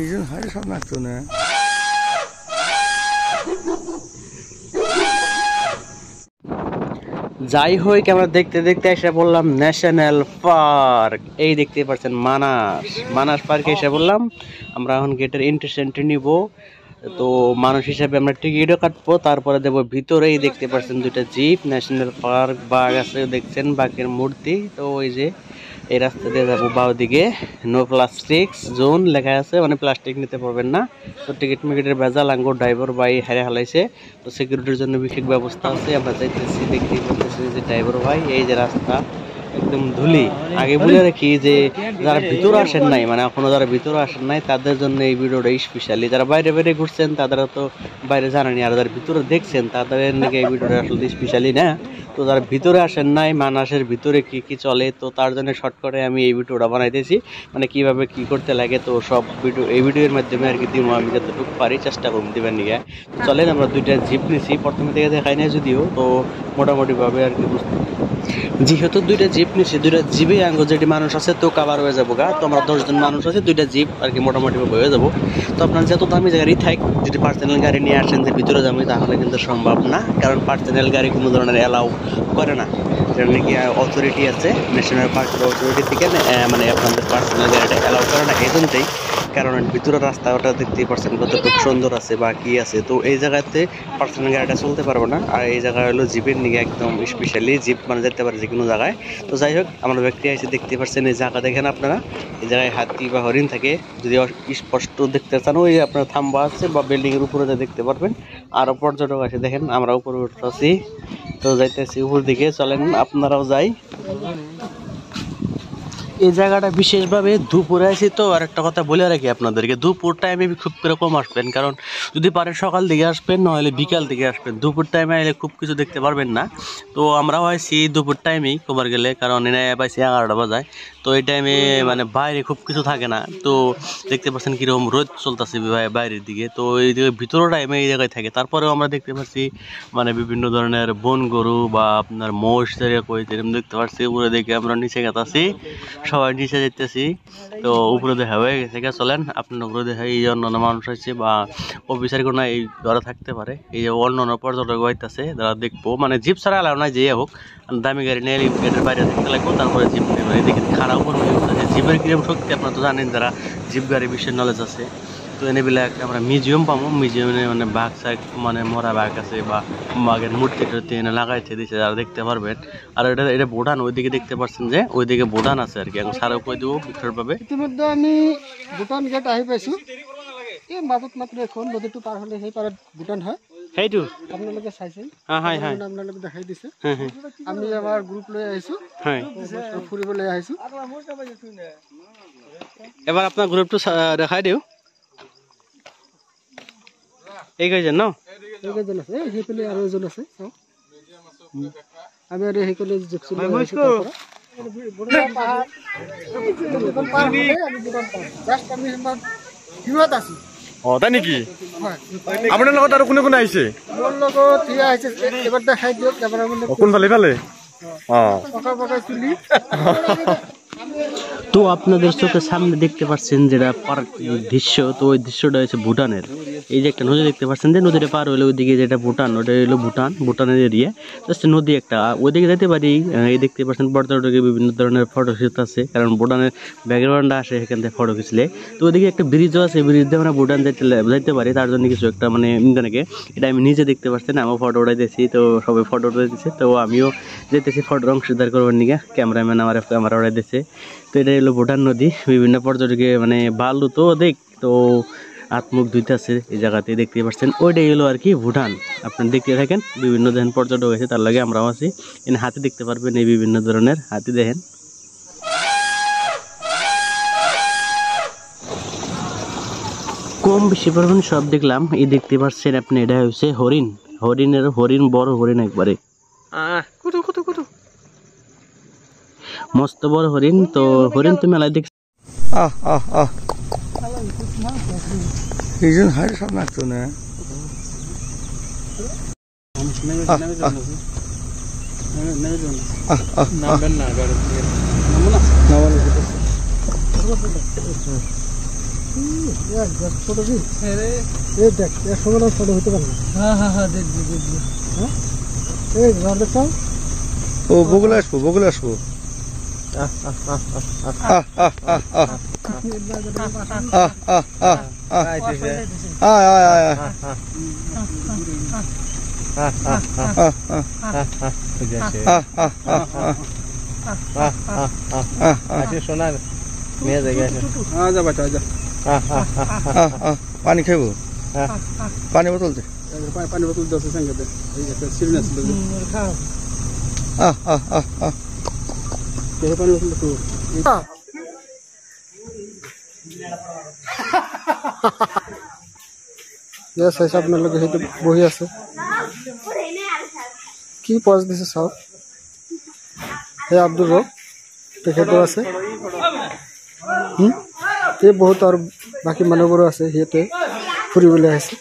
이젠 할 사람 없네. যাই হোক আমরা দেখতে দেখতে এসে বললাম ন্যাশনাল পার্ক। এই দেখতে পাচ্ছেন মানাস পার্কে এসে বললাম আমরা এখন গেটের এন্ট্রি নিব। তো মানুষ হিসাবে আমরা টিকিটও কাটবো, তারপরে দেবো ভিতরে। এই দেখতে পাচ্ছেন দুইটা জিপ, ন্যাশনাল পার্ক, বাঘ আছে দেখছেন, বাঘের মূর্তি। তো ওই যে এই রাস্তা দিয়ে যাবো, বাও দিকে নো প্লাস্টিক জোন লেখা আছে, মানে প্লাস্টিক নিতে পারবেন না। তো টিকিট মিকিটের ভেজাল আঙ্গুর ড্রাইভার ভাই হারে হালাইছে। তো সিকিউরিটির জন্য বিশেষ ব্যবস্থা আছে। আমরা যাইতেছি, দেখতেই পাচ্ছি যে ড্রাইভার ভাই, এই যে রাস্তা একদম ধুলি। আগে বলে রাখি যে যারা ভিতরে আসেন নাই, মানে এখনো যারা ভিতরে আসেন নাই তাদের জন্য এই ভিডিওটা স্পেশালি। যারা বাইরে বাইরে ঘুরছেন তারা তো বাইরে জানেনি, আর যারা ভিতরে দেখছেন তাদের নাকি এই ভিডিওটা আসলে স্পেশালি না। তো যারা ভিতরে আসেন নাই, মানাসের ভিতরে কি কি চলে, তো তার জন্য শর্টকাটে আমি এই ভিডিওটা বানাইতেছি, মানে কিভাবে কি করতে লাগে। তো সব ভিডিও এই ভিডিওর মাধ্যমে আর কি দিব, আমি যতটুকু পারি চেষ্টা করব দিবেন নিয়ে। তো চলেন আমরা দুইটা জিপ নিছি, প্রথমে থেকে দেখাই না যদিও, তো মোটামুটিভাবে আর কি বুঝতে, যেহেতু দুইটা জিপ নিছি, দুইটা জিপে আঙ্গ যেটি মানুষ আছে তো কাভার হয়ে যাবো গা। তো আমরা 10 জন মানুষ আছে, দুইটা জিপ আর কি মোটামুটি হয়ে যাবো। তো আপনার যত দামি গাড়ি থাক, যদি পার্সোনাল গাড়ি নিয়ে আসেন যে ভিতরে যাবো, তাহলে কিন্তু সম্ভব না, কারণ পার্সোনাল গাড়ি কোনো ধরনের অ্যালাউ করে না। যেটা নাকি অথরিটি আছে, ন্যাশনাল পার্কের অথরিটি থেকে মানে আপনাদের পার্সোনাল গাড়িটা অ্যালাউ করে না। এই জন্যই, কারণ ভিতরের রাস্তাটা দেখতেই পাচ্ছেন কতটুকু সুন্দর আছে বা কি আছে। তো এই জায়গাতে পার্সোনাল গাড়িটা চলতে পারবো না, আর এই জায়গা হলো জিপের নিয়ে একদম স্পেশালি জিপ মানে যেতে পারে যে কোনো জায়গায়। তো যাই হোক আমরা ব্যক্তি এসে দেখতে পাচ্ছেন এই জায়গা দেখেন আপনারা, এই জায়গায় হাতি বা হরিণ থাকে। যদি স্পষ্ট দেখতে চান, ওই আপনার থাম্বা আছে বা বিল্ডিং এর উপরে দেখতে পারবেন। আরো পর্যটক আছে দেখেন, আমরা উপরে উঠতেছি, তো যাইতেছি উপর দিকে, চলেন আপনারাও যাই। এই জায়গাটা বিশেষভাবে দুপুরে আসি। তো আর একটা কথা বলে রাখি আপনাদেরকে, দুপুর টাইমে খুব কম আসবেন, কারণ যদি পারেন সকাল দিকে আসবেন, নাহলে বিকাল দিকে আসবেন। দুপুর টাইমে এলে খুব কিছু দেখতে পারবেন না। তো আমরাও আইছি দুপুর টাইমেই কবার গেলে, কারণ এনে পাইছি 11টা বাজায়। তো এই টাইমে মানে বাইরে খুব কিছু থাকে না। তো দেখতে পাচ্ছেন কিরকম রোদ চলতেছে বাইরের দিকে। তো এই দিকে ভিতরের টাইমে এই জায়গায় থাকে। তারপরেও আমরা দেখতে পাচ্ছি মানে বিভিন্ন ধরনের বন গরু বা আপনার মোষ এরকম দেখতে পাচ্ছি। উপরে দেখে আমরা নিচে গেতাছি, সবাই নিচে যেতেছি। তো উপরে দেখা হয়ে গেছে, চলেন আপনার উপরে দেখা। এই অন্যান্য মানুষ আছে বা অফিসার কোনো এই ঘরে থাকতে পারে, এই যে অন্যান্য পর্যটক হইতেছে যারা দেখবো, মানে জিপ ছাড়া এলাও নাই, যে হোক দামি গাড়ি নিয়ে গেটের বাইরে থাকতে লাগবো, তারপরে জিপ নেবে। এদিকে খারাপ করে জিপের কিরম শক্তি আপনারা তো জানেন, যারা জিপ গাড়ি বিষয়ে নলেজ আছে। তো এনেবিলাক আমরা মিউজিয়াম পাবো, মিউজিয়ামে মানে বাঘ শাক মানে মরা বাঘ আছে বা বাঘের মূর্তি এনে লাগাইছে দিচ্ছে, যারা দেখতে পারবেন। আর এটা ভুটান, ওইদিকে দেখতে পাচ্ছেন যে ওইদিকে ভুটান আছে আর কি। এখন সারা কই দেবো বিশেষভাবে। ইতিমধ্যে আমি ভুটান গেট আহি পাইছো। এই মাজত মাত্ৰ এখন নদীটো পাৰ হলে সেই পাৰত ভুটান হয়। সেইটো আপোনালোকে চাইছে, হয় হয়, আপোনালোকে দেখাই দিছে। আমি আমাৰ গ্ৰুপ লৈ আহিছো, হয় ফুৰিবলৈ আহিছো। এবাৰ আপোনাৰ গ্ৰুপটো দেখাই দিওঁ। এইকেইজন ন, এইকেইজন আছে, সেইফালে আৰু এজন আছে। আমি আৰু সেইফালে তাই নেকি? আপোনাৰ লগত আৰু কোনে কোনে আহিছে? মোৰ লগত আহিছে, এবাৰ দেখাই দিয়ক। কোনফালে ইফালে? তো আপনাদের চোখের সামনে দেখতে পাচ্ছেন যেটা পার্ক দৃশ্য, তো ওই দৃশ্যটা হচ্ছে ভুটানের। এই যে একটা নদী দেখতে পাচ্ছেন, যে নদীটা পার হলে ওইদিকে যেটা ভুটান, ওটা হলো ভুটানের এরিয়া। জাস্ট নদী একটা, ওইদিকে যেতে পারি। এই দেখতে পাচ্ছেন পর্যটকের বিভিন্ন ধরনের ফটো শ্যুট আছে, কারণ ভুটানের ব্যাকগ্রাউন্ডটা আসে এখান থেকে ফটো খিচলে। তো ওইদিকে একটা ব্রিজও আছে, ব্রিজ দিয়ে আমরা ভুটান যাইতে পারি। তার জন্য কিছু একটা মানে ইন্টারনেটে এটা আমি নিজে দেখতে পাচ্ছেন, আমার ফটো উঠাইতেছি। তো সবাই ফটো উঠাইতেছে, তো আমিও যেতেছি ফটোর অংশীদার করবার নিকে। ক্যামেরাম্যান আমার ক্যামেরা উঠাইতেছে। তো এটা হলো ভুটান নদী, বিভিন্ন পর্যটকে মানে ভালো তো দেখ, তো হাত মুখ ধুইতেছে এই জায়গাতে দেখতে পাচ্ছেন। ওইটাই হলো আর কি ভুটান। আপনারা দেখতে থাকেন, বিভিন্ন ধরনের পর্যটক আছে, তার লাগে আমরাও আছি। এখানে হাতি দেখতে পারবেন, এই বিভিন্ন ধরনের হাতি দেখেন। কম বেশি পরিমাণ সব দেখলাম। এই দেখতে পাচ্ছেন আপনি, এটা হচ্ছে হরিণ, হরিণ বড় হরিণ একবারে মস্ত বড় হরিণ। তো হরিণ তো মেলায় দেখছি। 이젠 할 사람 없네. ছোট কি এই দেখ এর সঙ্গে না ছোট হইতে পারে না। হ্যাঁ দেখবি হ্যাঁ এই ঘর দেখো ও বগুলা আসবো সোনার মেয়ে জায়গায় পানি খাইব পানি বোতল দে পানি বোতল দশ সঙ্গে সিরিন আছে পানি বোতল তো আপনার লোক হয়তো বহি আছে কি পজ দিছে সব হে আব্দুল রব তেখেতো আছে বহুত আৰু বাকী মানুহবোৰো আছে সিহঁতে ফুৰিবলৈ আহিছে